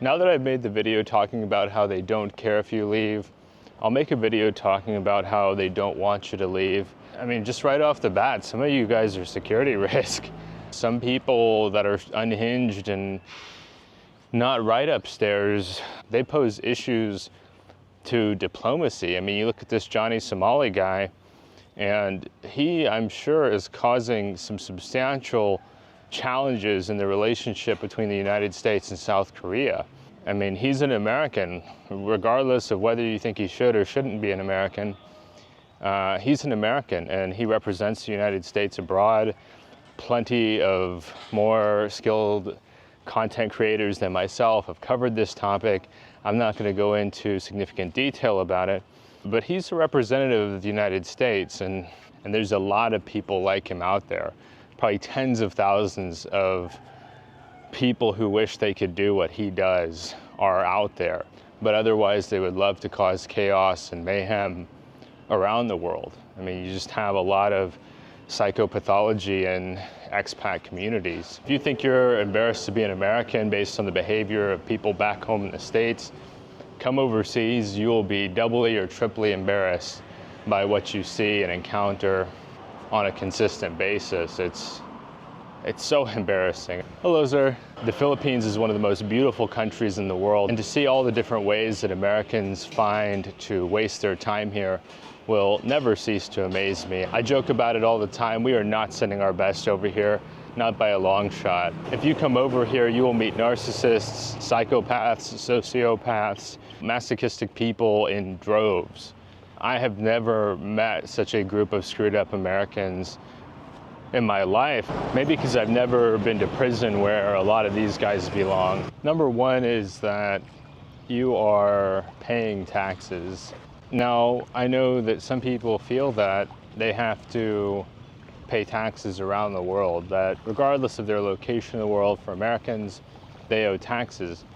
Now that I've made the video talking about how they don't care if you leave, I'll make a video talking about how they don't want you to leave. I mean, just right off the bat, some of you guys are security risk. Some people that are unhinged and not right upstairs, they pose issues to diplomacy. I mean, you look at this Johnny Somali guy, and he, I'm sure, is causing some substantial challenges in the relationship between the United States and South Korea. I mean, he's an American, regardless of whether you think he should or shouldn't be an American. He's an American, and he represents the United States abroad. Plenty of more skilled content creators than myself have covered this topic. I'm not going to go into significant detail about it, but he's a representative of the United States, and there's a lot of people like him out there. Probably tens of thousands of people who wish they could do what he does are out there, but otherwise they would love to cause chaos and mayhem around the world. I mean, you just have a lot of psychopathology in expat communities. If you think you're embarrassed to be an American based on the behavior of people back home in the States, come overseas, you will be doubly or triply embarrassed by what you see and encounter on a consistent basis. It's so embarrassing. Hello, sir. The Philippines is one of the most beautiful countries in the world, and to see all the different ways that Americans find to waste their time here will never cease to amaze me. I joke about it all the time. We are not sending our best over here, not by a long shot. If you come over here, you will meet narcissists, psychopaths, sociopaths, masochistic people in droves. I have never met such a group of screwed up Americans in my life, maybe because I've never been to prison where a lot of these guys belong. Number one is that you are paying taxes. Now, I know that some people feel that they have to pay taxes around the world, that regardless of their location in the world, for Americans, they owe taxes.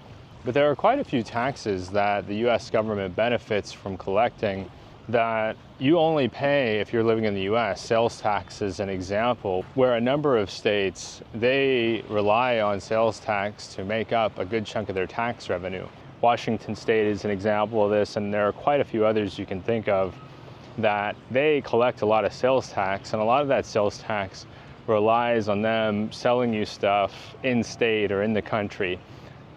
But there are quite a few taxes that the US government benefits from collecting that you only pay if you're living in the US. Sales tax is an example, where a number of states, they rely on sales tax to make up a good chunk of their tax revenue. Washington State is an example of this, and there are quite a few others you can think of that they collect a lot of sales tax, and a lot of that sales tax relies on them selling you stuff in state or in the country.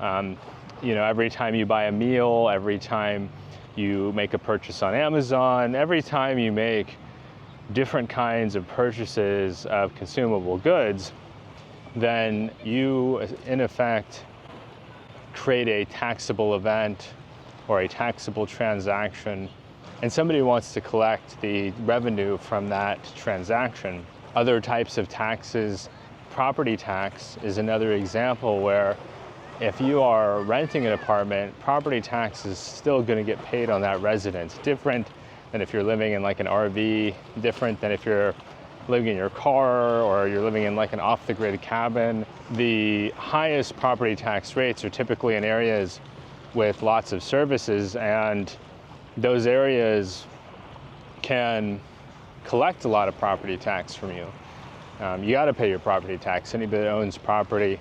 You know, every time you buy a meal, every time you make a purchase on Amazon, every time you make different kinds of purchases of consumable goods, then you, in effect, create a taxable event or a taxable transaction, and somebody wants to collect the revenue from that transaction. Other types of taxes, property tax is another example where if you are renting an apartment, property tax is still going to get paid on that residence. Different than if you're living in like an RV, different than if you're living in your car or you're living in like an off-the-grid cabin. The highest property tax rates are typically in areas with lots of services, and those areas can collect a lot of property tax from you. You got to pay your property tax. Anybody that owns property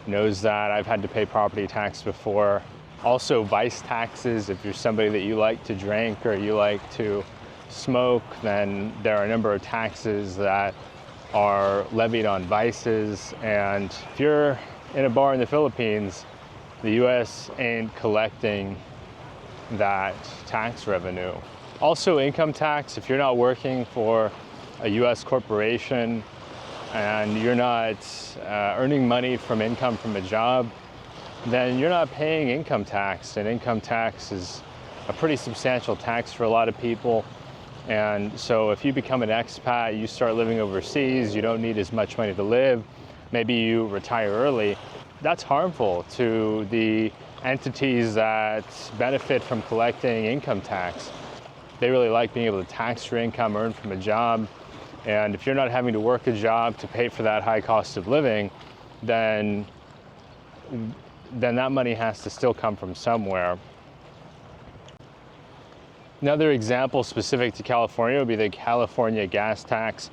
knows that. I've had to pay property tax before. Also, vice taxes. If you're somebody that you like to drink or you like to smoke, then there are a number of taxes that are levied on vices. And if you're in a bar in the Philippines, the US ain't collecting that tax revenue. Also, income tax. If you're not working for a US corporation and you're not earning money from income from a job, then you're not paying income tax. And income tax is a pretty substantial tax for a lot of people. And so if you become an expat, you start living overseas, you don't need as much money to live, maybe you retire early, that's harmful to the entities that benefit from collecting income tax. They really like being able to tax your income earned from a job. And if you're not having to work a job to pay for that high cost of living, then that money has to still come from somewhere. Another example specific to California would be the California gas tax.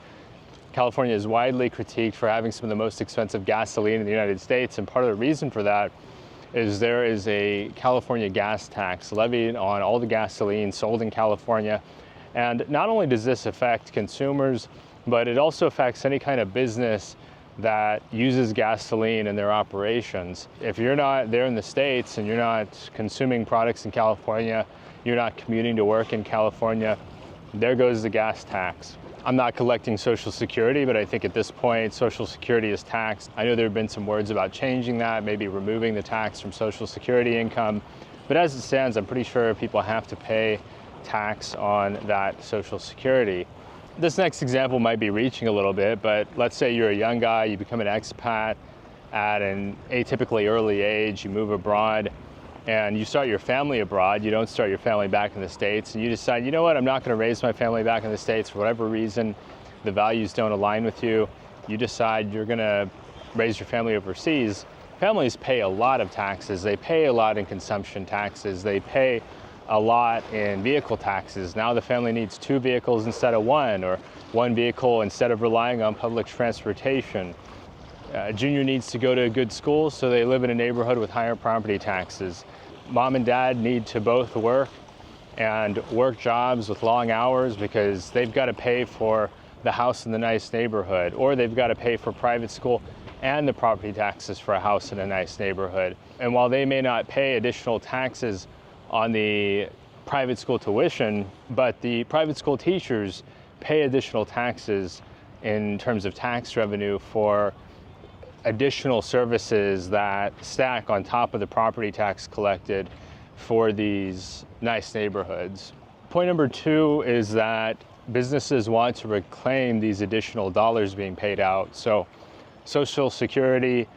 California is widely critiqued for having some of the most expensive gasoline in the United States, and part of the reason for that is there is a California gas tax levied on all the gasoline sold in California. And not only does this affect consumers, but it also affects any kind of business that uses gasoline in their operations. If you're not there in the States and you're not consuming products in California, you're not commuting to work in California, there goes the gas tax. I'm not collecting Social Security, but I think at this point, Social Security is taxed. I know there have been some words about changing that, maybe removing the tax from Social Security income. But as it stands, I'm pretty sure people have to pay tax on that Social Security. This next example might be reaching a little bit, but let's say you're a young guy, you become an expat at an atypically early age, you move abroad, and you start your family abroad. You don't start your family back in the States, and you decide, you know what, I'm not going to raise my family back in the States for whatever reason. The values don't align with you. You decide you're going to raise your family overseas. Families pay a lot of taxes. They pay a lot in consumption taxes. They pay a lot in vehicle taxes. Now the family needs 2 vehicles instead of 1, or 1 vehicle instead of relying on public transportation. Junior needs to go to a good school, so they live in a neighborhood with higher property taxes. Mom and dad need to both work and work jobs with long hours because they've got to pay for the house in the nice neighborhood, or they've got to pay for private school and the property taxes for a house in a nice neighborhood. And while they may not pay additional taxes on the private school tuition, but the private school teachers pay additional taxes in terms of tax revenue for additional services that stack on top of the property tax collected for these nice neighborhoods. Point number 2 is that businesses want to reclaim these additional dollars being paid out. So Social Security,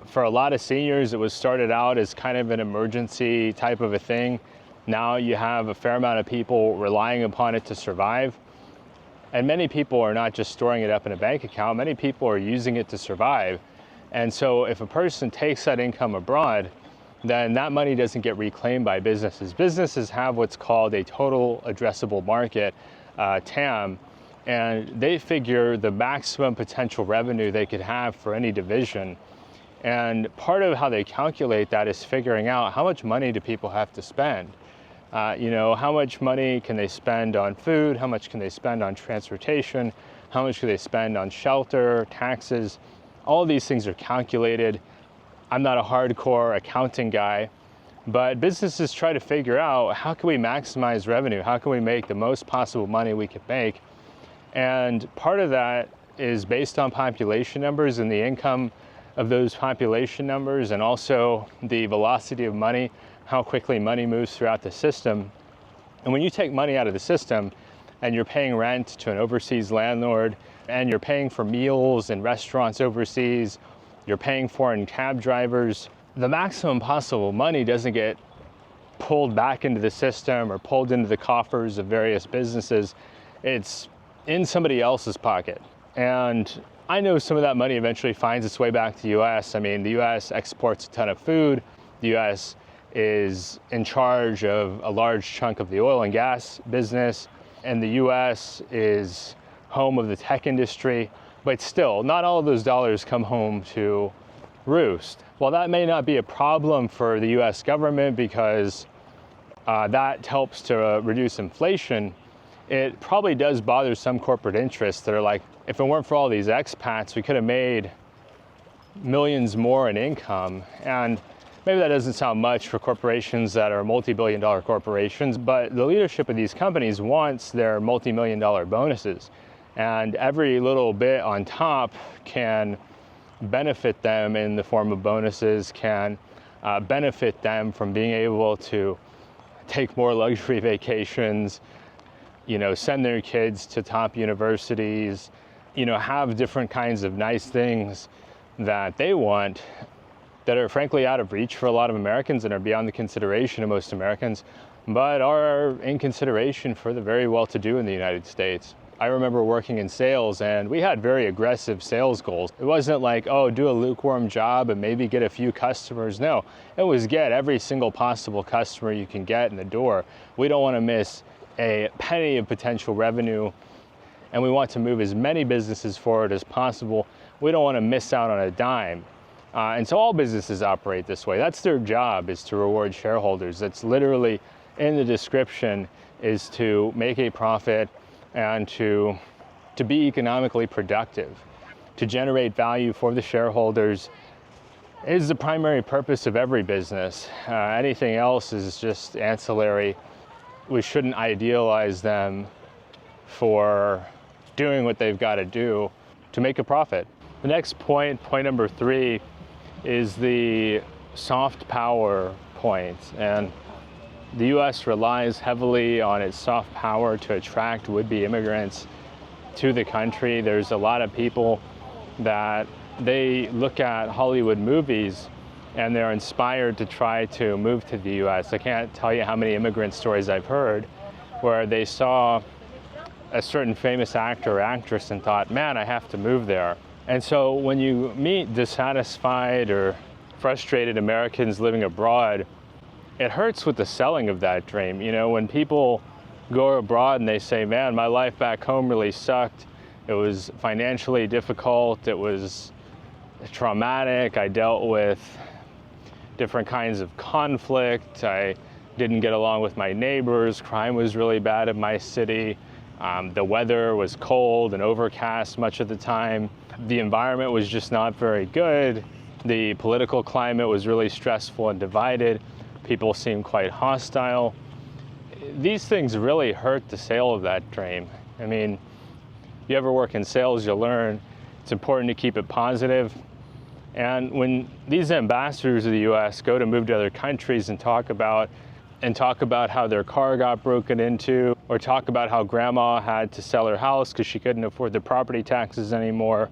for a lot of seniors, it was started out as kind of an emergency type of a thing. Now you have a fair amount of people relying upon it to survive. And many people are not just storing it up in a bank account, many people are using it to survive. And so if a person takes that income abroad, then that money doesn't get reclaimed by businesses. Businesses have what's called a total addressable market, TAM, and they figure the maximum potential revenue they could have for any division. And part of how they calculate that is figuring out how much money do people have to spend. How much money can they spend on food? How much can they spend on transportation? How much can they spend on shelter, taxes? All of these things are calculated. I'm not a hardcore accounting guy, but businesses try to figure out how can we maximize revenue? How can we make the most possible money we can make? And part of that is based on population numbers and the income of those population numbers, and also the velocity of money, how quickly money moves throughout the system. And when you take money out of the system and you're paying rent to an overseas landlord, and you're paying for meals in restaurants overseas, you're paying foreign cab drivers, the maximum possible money doesn't get pulled back into the system or pulled into the coffers of various businesses. It's in somebody else's pocket. And I know some of that money eventually finds its way back to the US. I mean, the US exports a ton of food. The US is in charge of a large chunk of the oil and gas business. And the US is home of the tech industry, but still, not all of those dollars come home to roost. While that may not be a problem for the US government because that helps to reduce inflation, it probably does bother some corporate interests that are like, if it weren't for all these expats, we could have made millions more in income. And maybe that doesn't sound much for corporations that are multi-billion-dollar corporations, but the leadership of these companies wants their multi-million-dollar bonuses. And every little bit on top can benefit them in the form of bonuses, can benefit them from being able to take more luxury vacations, send their kids to top universities, have different kinds of nice things that they want that are frankly out of reach for a lot of Americans and are beyond the consideration of most Americans, but are in consideration for the very well-to-do in the United States. I remember working in sales, and we had very aggressive sales goals. It wasn't like, oh, do a lukewarm job and maybe get a few customers. No, it was get every single possible customer you can get in the door. We don't want to miss a penny of potential revenue, and we want to move as many businesses forward as possible. We don't want to miss out on a dime. And so all businesses operate this way. That's their job, is to reward shareholders. That's literally in the description, is to make a profit and to be economically productive, to generate value for the shareholders is the primary purpose of every business. Anything else is just ancillary. We shouldn't idealize them for doing what they've got to do to make a profit. The next point number 3, is the soft power point. And the US relies heavily on its soft power to attract would-be immigrants to the country. There's a lot of people that they look at Hollywood movies and they're inspired to try to move to the US. I can't tell you how many immigrant stories I've heard where they saw a certain famous actor or actress and thought, man, I have to move there. And so when you meet dissatisfied or frustrated Americans living abroad, it hurts with the selling of that dream. You know, when people go abroad and they say, man, my life back home really sucked. It was financially difficult. It was traumatic. I dealt with different kinds of conflict. I didn't get along with my neighbors. Crime was really bad in my city. The weather was cold and overcast much of the time. The environment was just not very good. The political climate was really stressful and divided. People seemed quite hostile. These things really hurt the sale of that dream. I mean, if you ever work in sales, you'll learn it's important to keep it positive. And when these ambassadors of the US go to move to other countries and talk about how their car got broken into, or talk about how grandma had to sell her house because she couldn't afford the property taxes anymore,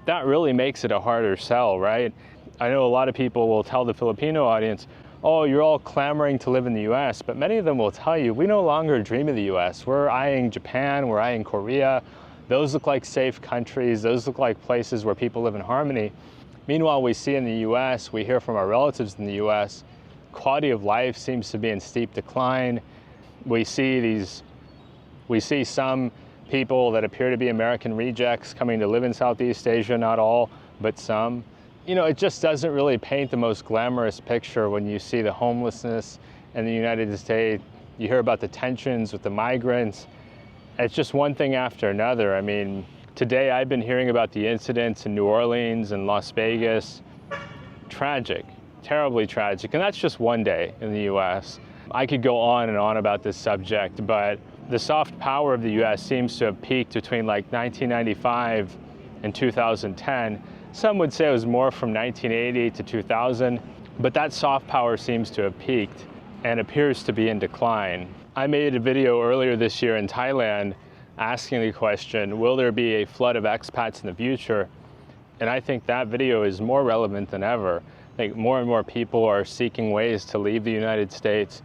that really makes it a harder sell, right? I know a lot of people will tell the Filipino audience, oh, you're all clamoring to live in the US, but many of them will tell you, we no longer dream of the US. We're eyeing Japan, we're eyeing Korea. Those look like safe countries. Those look like places where people live in harmony. Meanwhile, we see in the US, we hear from our relatives in the US, quality of life seems to be in steep decline. We see some people that appear to be American rejects coming to live in Southeast Asia, not all, but some. You know, it just doesn't really paint the most glamorous picture when you see the homelessness in the United States. You hear about the tensions with the migrants. It's just one thing after another. I mean, today I've been hearing about the incidents in New Orleans and Las Vegas. Tragic, terribly tragic. And that's just one day in the US. I could go on and on about this subject, but the soft power of the US seems to have peaked between like 1995 and 2010. Some would say it was more from 1980 to 2000, but that soft power seems to have peaked and appears to be in decline. I made a video earlier this year in Thailand asking the question, will there be a flood of expats in the future? And I think that video is more relevant than ever. I think more and more people are seeking ways to leave the United States,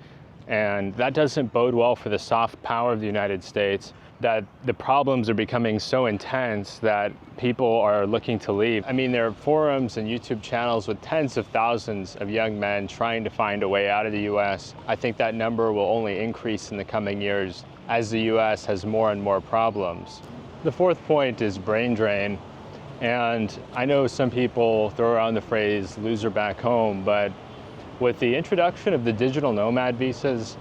and that doesn't bode well for the soft power of the United States, that the problems are becoming so intense that people are looking to leave. I mean, there are forums and YouTube channels with tens of thousands of young men trying to find a way out of the US. I think that number will only increase in the coming years as the US has more and more problems. The fourth point is brain drain. And I know some people throw around the phrase loser back home, but with the introduction of the digital nomad visas,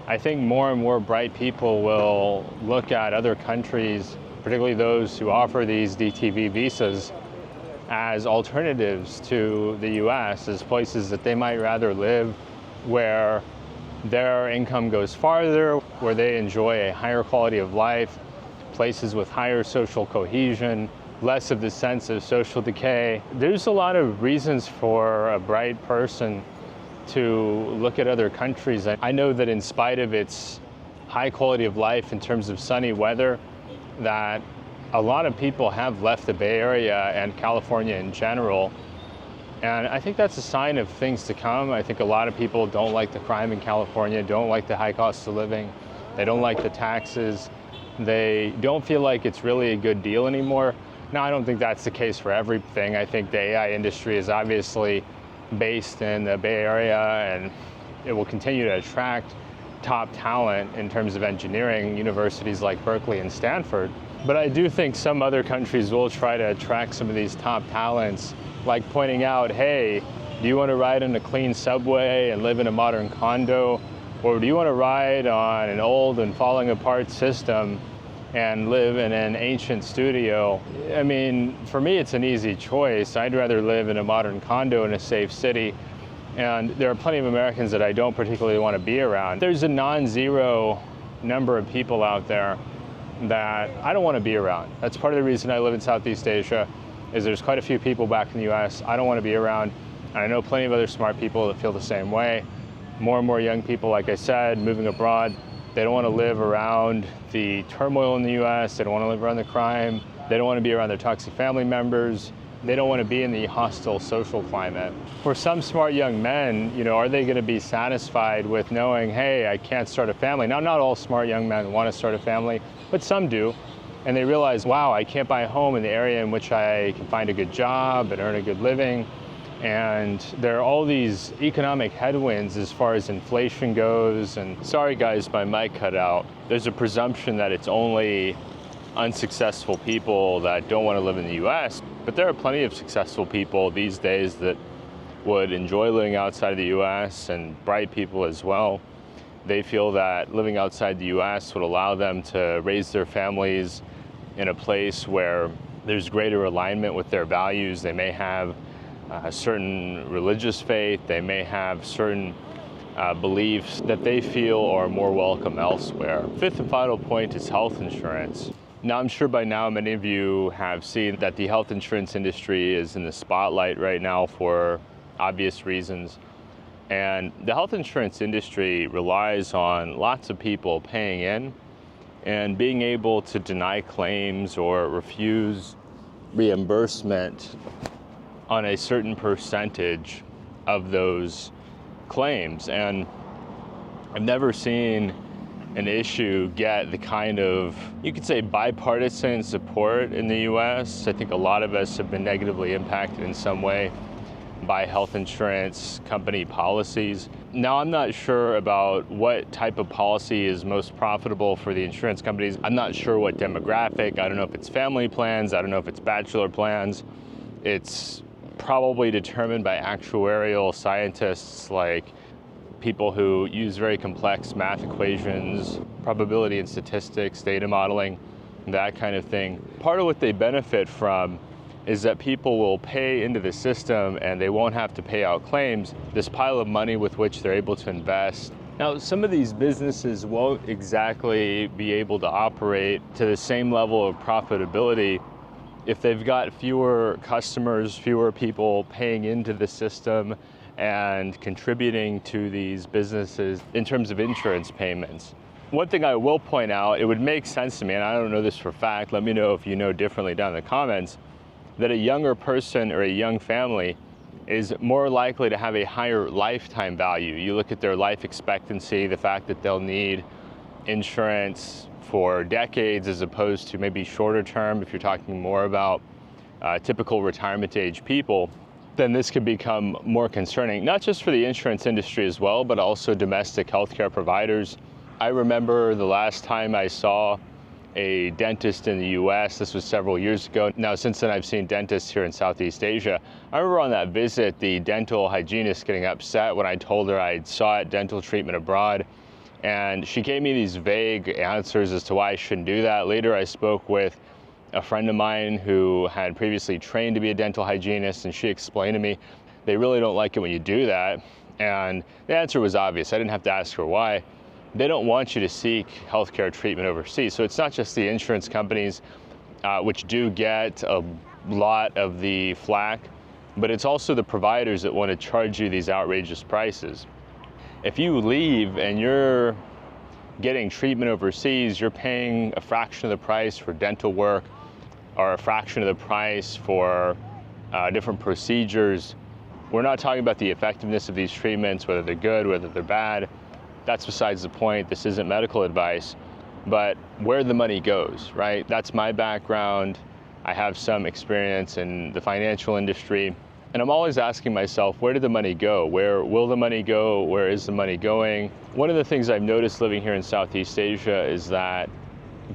I think more and more bright people will look at other countries, particularly those who offer these DTV visas, as alternatives to the US, as places that they might rather live, where their income goes farther, where they enjoy a higher quality of life, places with higher social cohesion, less of the sense of social decay. There's a lot of reasons for a bright person to look at other countries. I know that in spite of its high quality of life in terms of sunny weather, that a lot of people have left the Bay Area and California in general. And I think that's a sign of things to come. I think a lot of people don't like the crime in California, don't like the high cost of living, they don't like the taxes, they don't feel like it's really a good deal anymore. Now, I don't think that's the case for everything. I think the AI industry is obviously based in the Bay Area, and it will continue to attract top talent in terms of engineering, universities like Berkeley and Stanford. But I do think some other countries will try to attract some of these top talents, like pointing out, hey, do you want to ride in a clean subway and live in a modern condo? Or do you want to ride on an old and falling apart system and live in an ancient studio? I mean, for me, it's an easy choice. I'd rather live in a modern condo in a safe city. And there are plenty of Americans that I don't particularly want to be around. There's a non-zero number of people out there that I don't want to be around. That's part of the reason I live in Southeast Asia, is there's quite a few people back in the US I don't want to be around. And I know plenty of other smart people that feel the same way. More and more young people, like I said, moving abroad. They don't want to live around the turmoil in the US. They don't want to live around the crime. They don't want to be around their toxic family members. They don't want to be in the hostile social climate. For some smart young men, are they going to be satisfied with knowing, hey, I can't start a family? Now, not all smart young men want to start a family, but some do. And they realize, wow, I can't buy a home in the area in which I can find a good job and earn a good living. And there are all these economic headwinds as far as inflation goes. And sorry guys, my mic cut out. There's a presumption that it's only unsuccessful people that don't want to live in the US, but there are plenty of successful people these days that would enjoy living outside of the US, and bright people as well. They feel that living outside the US would allow them to raise their families in a place where there's greater alignment with their values. They may have a certain religious faith, they may have certain beliefs that they feel are more welcome elsewhere. Fifth and final point is health insurance. Now, I'm sure by now many of you have seen that the health insurance industry is in the spotlight right now for obvious reasons. And the health insurance industry relies on lots of people paying in and being able to deny claims or refuse reimbursement on a certain percentage of those claims. And I've never seen an issue get the kind of, you could say, bipartisan support in the US. I think a lot of us have been negatively impacted in some way by health insurance company policies. Now, I'm not sure about what type of policy is most profitable for the insurance companies. I'm not sure what demographic. I don't know if it's family plans. I don't know if it's bachelor plans. It's probably determined by actuarial scientists, like people who use very complex math equations, probability and statistics, data modeling, that kind of thing. Part of what they benefit from is that people will pay into the system and they won't have to pay out claims, this pile of money with which they're able to invest. Now, some of these businesses won't exactly be able to operate to the same level of profitability if they've got fewer customers, fewer people paying into the system and contributing to these businesses in terms of insurance payments. One thing I will point out, it would make sense to me, and I don't know this for a fact, let me know if you know differently down in the comments, that a younger person or a young family is more likely to have a higher lifetime value. You look at their life expectancy, the fact that they'll need insurance for decades as opposed to maybe shorter term, if you're talking more about typical retirement age people, then this could become more concerning, not just for the insurance industry as well, but also domestic healthcare providers. I remember the last time I saw a dentist in the US, this was several years ago. Now, since then, I've seen dentists here in Southeast Asia. I remember on that visit, the dental hygienist getting upset when I told her I sought dental treatment abroad. And she gave me these vague answers as to why I shouldn't do that. Later, I spoke with a friend of mine who had previously trained to be a dental hygienist, and she explained to me, they really don't like it when you do that. And the answer was obvious. I didn't have to ask her why. They don't want you to seek healthcare treatment overseas. So it's not just the insurance companies, which do get a lot of the flack, but it's also the providers that want to charge you these outrageous prices. If you leave and you're getting treatment overseas, you're paying a fraction of the price for dental work or a fraction of the price for different procedures. We're not talking about the effectiveness of these treatments, whether they're good, whether they're bad. That's besides the point. This isn't medical advice, but where the money goes, right? That's my background. I have some experience in the financial industry, and I'm always asking myself, where did the money go? Where will the money go? Where is the money going? One of the things I've noticed living here in Southeast Asia is that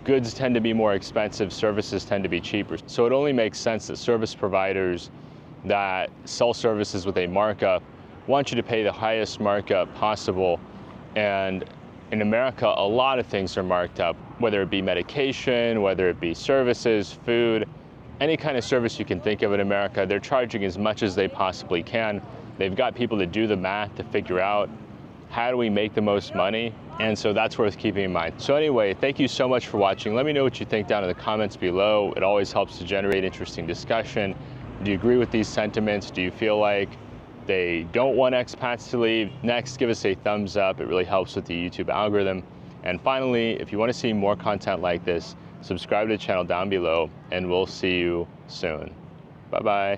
goods tend to be more expensive, services tend to be cheaper. So it only makes sense that service providers that sell services with a markup want you to pay the highest markup possible. And in America, a lot of things are marked up, whether it be medication, whether it be services, food, any kind of service you can think of in America, they're charging as much as they possibly can. They've got people to do the math to figure out how do we make the most money, and so that's worth keeping in mind. So anyway, thank you so much for watching. Let me know what you think down in the comments below. It always helps to generate interesting discussion. Do you agree with these sentiments? Do you feel like they don't want expats to leave? Next, give us a thumbs up. It really helps with the YouTube algorithm. And finally, if you want to see more content like this, subscribe to the channel down below, and we'll see you soon. Bye-bye.